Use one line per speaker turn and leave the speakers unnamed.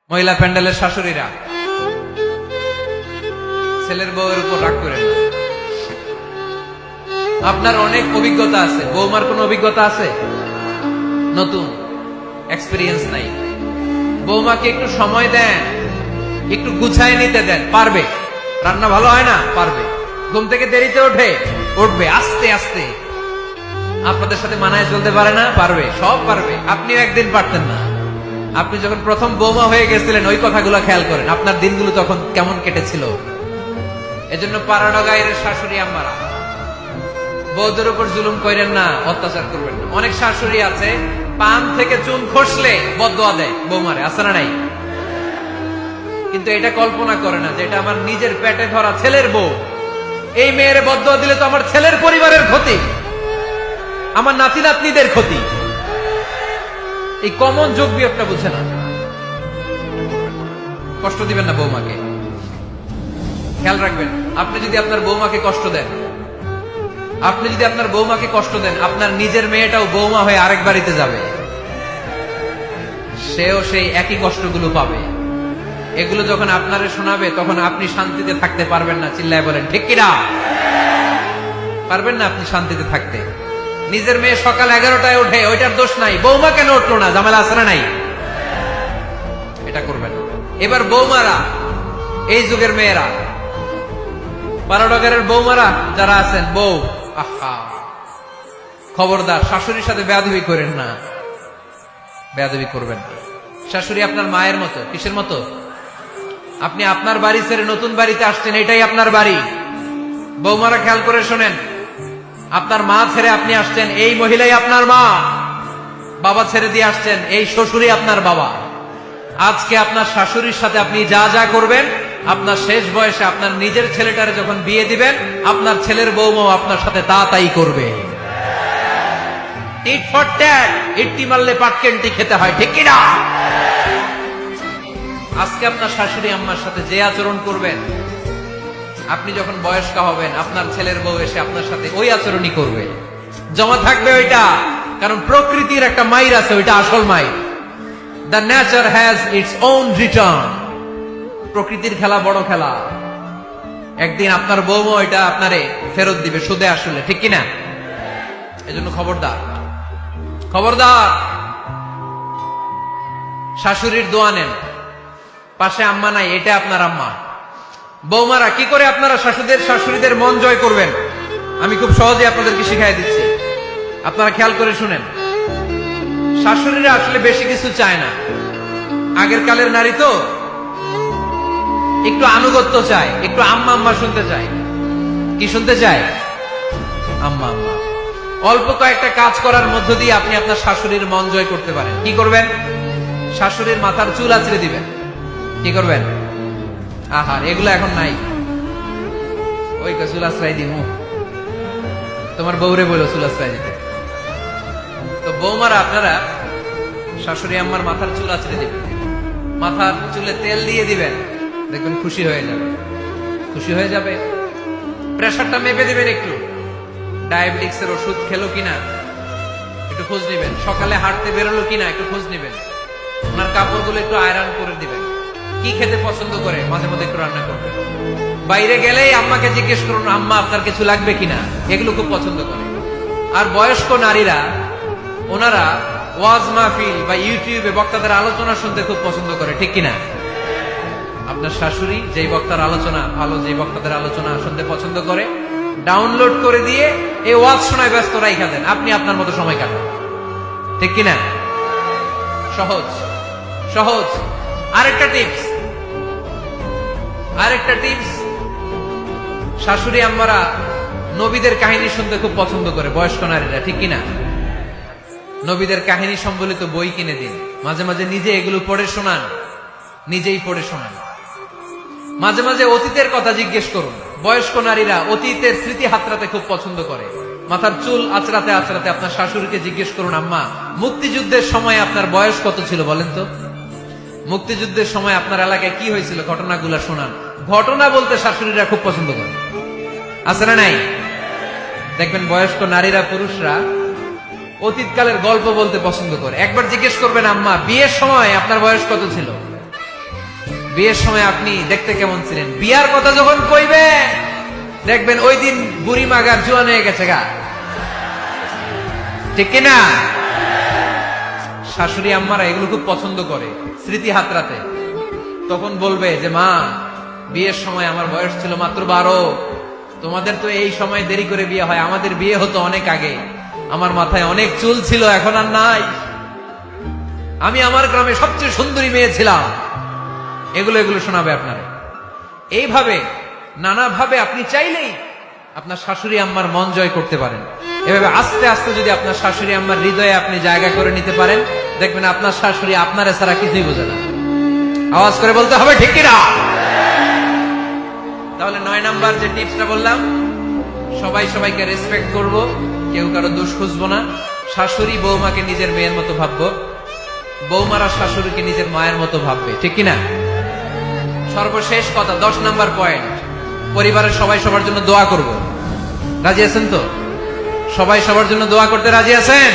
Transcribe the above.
মহিলা প্যান্ডেলের শাশুড়িরা ছেলের বউয়ের উপর রাগ করে না। আপনার অনেক অভিজ্ঞতা আছে, বৌমার কোন অভিজ্ঞতা আছে? নতুন এক্সপেরিয়েন্স নাই। বৌমাকে একটু সময় দেন, একটু গুছায় নিতে দেন, পারবে। রান্না ভালো হয় না, পারবে। ঘুম থেকে দেরিতে উঠবে আস্তে আস্তে। আপনাদের সাথে মানায় চলতে পারে না, পারবে, সব পারবে। আপনিও একদিন পারতেন না। আপনি যখন প্রথম বৌমা হয়ে গেছিলেন ওই কথাগুলো খেয়াল করেন, আপনার দিনগুলো তখন কেমন কেটেছিল। এজন্য পাড়াডা গায়ের শাশুড়ি আম্মারা বৌদের উপর জুলুম করেন না, অত্যাচার করবেন না। অনেক শাশুড়ি আছে পান থেকে চুন খসলে বদদোয়া দেয় বৌমারে, আছে না নাই? কিন্তু এটা কল্পনা করে না যে এটা আমার নিজের পেটে ধরা ছেলের বউ। এই মেয়ের বদদোয়া দিলে তো আমার ছেলের পরিবারের ক্ষতি, আমার নাতি নাতনিদের ক্ষতি। এই কমন যোগ বিয়োগটা বুঝে না। কষ্ট দিবেন না বৌমাকে, খেয়াল রাখবেন। আপনি যদি আপনার বৌমাকে কষ্ট দেন, আপনার নিজের মেয়েটাও বৌমা হয়ে আরেক বাড়িতে যাবে, সেও সেই একই কষ্টগুলো পাবে। এগুলো যখন আপনারে শোনাবে তখন আপনি শান্তিতে থাকতে পারবেন না। চিল্লায় বলেন ঠিক কিনা? পারবেন না আপনি শান্তিতে থাকতে। নিজের মেয়ে সকাল 11টায় ওঠে, ওইটার দোষ নাই, বৌমা কেন উঠলো না, ঝামেলা আছে না নাই? এটা করবেন। এবার বৌমারা, এই যুগের মেয়েরা, পাড়াডগারের বৌমারা যারা আছেন, বউ আহা, খবরদার শাশুড়ির সাথে বেয়াদবি করেন না, বেয়াদবি করবেন না। শাশুড়ি আপনার মায়ের মতো। কিসের মতো? আপনি আপনার বাড়ি ছেড়ে নতুন বাড়িতে আসছেন, এটাই আপনার বাড়ি। বৌমারা খেয়াল করে শোনেন, আপনার মা ছেড়ে আপনি আসছেন, এই মহিলাই আপনার মা। বাবা ছেড়ে দিয়ে আসছেন, এই শ্বশুরই আপনার বাবা। আজকে আপনার শাশুড়ির সাথে আপনি যা যা করবেন, আপনার শেষ বয়সে আপনার নিজের ছেলেটারে যখন বিয়ে দিবেন, আপনার ছেলের বৌমাও আপনার সাথে তা তাই করবে। টিট ফর ট্যাট, ইট্টি মারলে পাটকেনটি খেতে হয়, ঠিক কিনা? আজকে আপনার শাশুড়ি আম্মার সাথে যে আচরণ করবেন, আপনি যখন বয়স্ক হবেন আপনার ছেলের বউ এসে আপনার সাথে ওই আচরণই করবে। জমা থাকবে ওইটা, কারণ প্রকৃতির একটা মাইর আছে, ওইটা আসল মাইর। The nature has its own return. প্রকৃতির খেলা বড় খেলা। একদিন আপনার বউমা ওইটা আপনারে ফেরত দিবে, সুদে আসলে, ঠিক কিনা? এজন্য খবরদার, খবরদার। শাশুড়ির দোয়া নেন, পাশে আম্মা নাই, এটা আপনার আম্মা। বৌমারা কি করে আপনারা শাশুড়িদের মন জয় করবেন, আমি খুব সহজে আপনাদেরকে শিখাই দিচ্ছি। আপনারা খেয়াল করে শুনেন। শাশুড়িরা আসলে বেশি কিছু চায় না। আগের কালের নারী তো একটু আনুগত্য চায়, একটু আম্মা আম্মা শুনতে চায়। কি শুনতে চায়? আম্মা আম্মা। অল্প কয়েকটা কাজ করার মধ্য দিয়ে আপনি আপনার শাশুড়ির মন জয় করতে পারেন। কি করবেন? শাশুড়ির মাথার চুল আঁচড়ে দিবেন। কি করবেন? আহার, এগুলো এখন নাই। ওই চুল আশ্রয় দিব, তোমার বউরে বলো চুল আশ্রয় দিতে। তো বৌমারা আপনারা শাশুড়ি আম্মার মাথার চুল আঁচড়ে দিবেন, মাথার চুলে তেল দিয়ে দিবেন, দেখবেন খুশি হয়ে যাবে, খুশি হয়ে যাবে। প্রেশারটা মেপে দিবেন, একটু ডায়াবেটিক্সের ওষুধ খেলো কিনা একটু খোঁজ নিবেন, সকালে হাঁটতে বেরোলো কিনা একটু খোঁজ নিবেন, ওনার কাপড়গুলো একটু আয়রন করে দিবেন। কি খেতে পছন্দ করে মাঝে মধ্যে একটু রান্না করবেন। বাইরে গেলেই আম্মাকে জিজ্ঞেস করুন, আম্মা আপনার কিছু লাগবে কিনা, এগুলো খুব পছন্দ করে। আর বয়স্ক নারীরা, ওনারা ওয়াজ মাহফিল বা ইউটিউবে বক্তাদের আলোচনা শুনতে খুব পছন্দ করে, ঠিক কিনা? আপনার শাশুড়ি যেই বক্তার আলোচনা ভালো, যেই বক্তাদের আলোচনা শুনতে পছন্দ করে, ডাউনলোড করে দিয়ে এই ওয়াজ শোনায় ব্যস্ত রাইখা দেন, আপনি আপনার মতো সময় কাটান, ঠিক কিনা? সহজ সহজ। আরেকটা টিপস, শাশুড়ি আম্মারা নবীদের কাহিনী শুনতে খুব পছন্দ করে, বয়স্ক নারীরা, ঠিক কিনা? নবীদের কাহিনী সম্বলিত বই কিনে দিন, মাঝে মাঝে নিজে এগুলো পড়ে শোনান, নিজেই পড়ে শোনান। মাঝে মাঝে অতীতের কথা জিজ্ঞেস করুন। বয়স্ক নারীরা অতীতের স্মৃতি হাতড়াতে খুব পছন্দ করে। মাথার চুল আঁচড়াতে আঁচড়াতে আপনার শাশুড়িকে জিজ্ঞেস করুন, আম্মা মুক্তিযুদ্ধের সময় আপনার বয়স কত ছিল বলেন তো? মুক্তিযুদ্ধের সময় আপনার এলাকায় কি হয়েছিল, ঘটনাগুলো শোনান। ঘটনা বলতে শাশুড়িরা খুব পছন্দ করে, আছে না নাই? দেখবেন বয়স্ক নারীরা, পুরুষরা অতীতকালের গল্প বলতে পছন্দ করে। একবার জিজ্ঞেস করবেন, আম্মা বিয়ের সময় আপনার বয়স কত ছিল? বিয়ের সময় আপনি দেখতে কেমন ছিলেন, বিয়ার কথা যখন কইবে দেখবেন ওই দিন বুড়ি মাগার জোয়ান হয়ে গেছে গা, ঠিক কিনা? শাশুড়ি আম্মারা এগুলো খুব পছন্দ করে স্মৃতি হাতরাতে। তখন বলবে যে মা, বিয়ের সময় আমার বয়স ছিল মাত্র 12, তোমাদের তো এই সময় দেরি করে বিয়ে হয়, আমাদের বিয়ে হতো অনেক আগে, আমার মাথায় অনেক চুল ছিল, এখন আর নাই, আমি আমার গ্রামে সবচেয়ে সুন্দরী মেয়ে ছিলাম। এগুলো শোনাবে আপনারা। এইভাবে নানাভাবে আপনি চাইলেই আপনার শাশুড়ি আম্মার মন জয় করতে পারেন। এভাবে আস্তে আস্তে যদি আপনার শাশুড়ি আম্মার হৃদয়ে আপনি জায়গা করে নিতে পারেন, দেখবেন আপনার শাশুড়ি আপনার ছাড়া কিছুই বোঝে না। আওয়াজ করে বলতে হবে ঠিক কিনা? তাহলে 9 নাম্বার যে টিপসটা বললাম, সবাই সবাইকে রেসপেক্ট করব, কেউ কারো দোষ খুঁজবো না, শাশুড়ি বৌমাকে নিজের মেয়ের মতো ভাববো, বৌমারা শাশুড়িকে নিজের মায়ের মতো ভাববে, ঠিক কিনা? সর্বশেষ কথা, 10 নাম্বার পয়েন্ট, পরিবারের সবাই সবার জন্য দোয়া করব। রাজি আছেন তো? সবাই সবার জন্য দোয়া করতে রাজি আছেন?